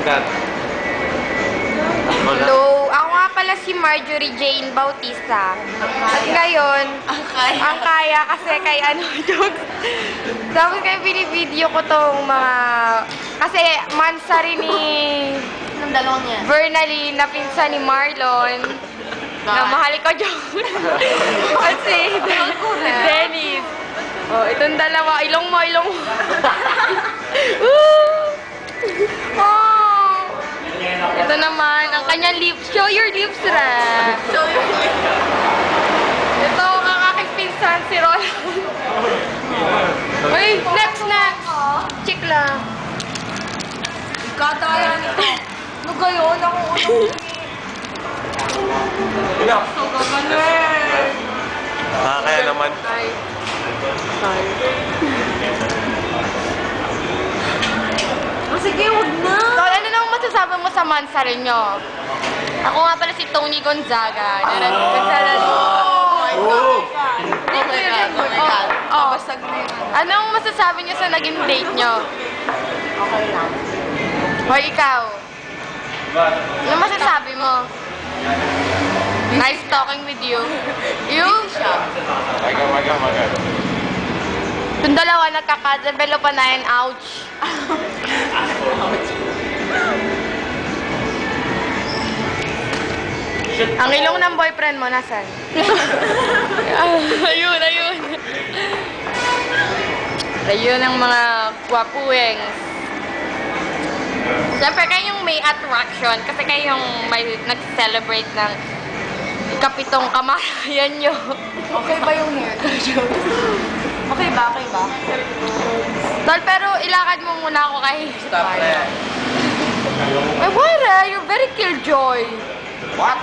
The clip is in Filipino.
Sikat. Hello, ako nga pala si Marjorie Jane Bautista. At ngayon, ang kaya kasi kay ano, jokes. Tapos kayo binibideo ko tong mga, kasi mansari ni Ng dalawang yan. Bernally na pinsan ni Marlon. Na mahal ko, joke. At si Dennis. Oh, itong dalawa, ilong mo. Oh. Ito naman, ang kanyang lips. Show your lips, Ra. Show your lips. Ito, ang aking pinsan, si Roland. Uy, next. Check lang. Kataya nito. Ano gayon? Ako So, gagaling. Kaya naman. Ay. Sige, huwag na. So, ano nang masasabi mo sa mansari nyo? Ako nga pala si Tony Gonzaga. Oh my God. Oh. Basag na yun. Anong masasabi nyo sa naging date nyo? Okay lang. Hoy, ikaw. Ano masasabi mo? Nice talking with you. You? Maga. Yung dalawa nagkaka-develop na yan. Ouch. Ang ilong ng boyfriend mo, nasan? Ayun. Ayun ang mga guwapuengs. Siyempre, kayo yung may attraction kasi kayo yung may nag-celebrate ng ikapitong kamalayan nyo. Okay ba yung hair? Okay ba? Tol, pero ilakad mo muna ako kay... Stop na yan. Ay, wala. You're very killjoy. What?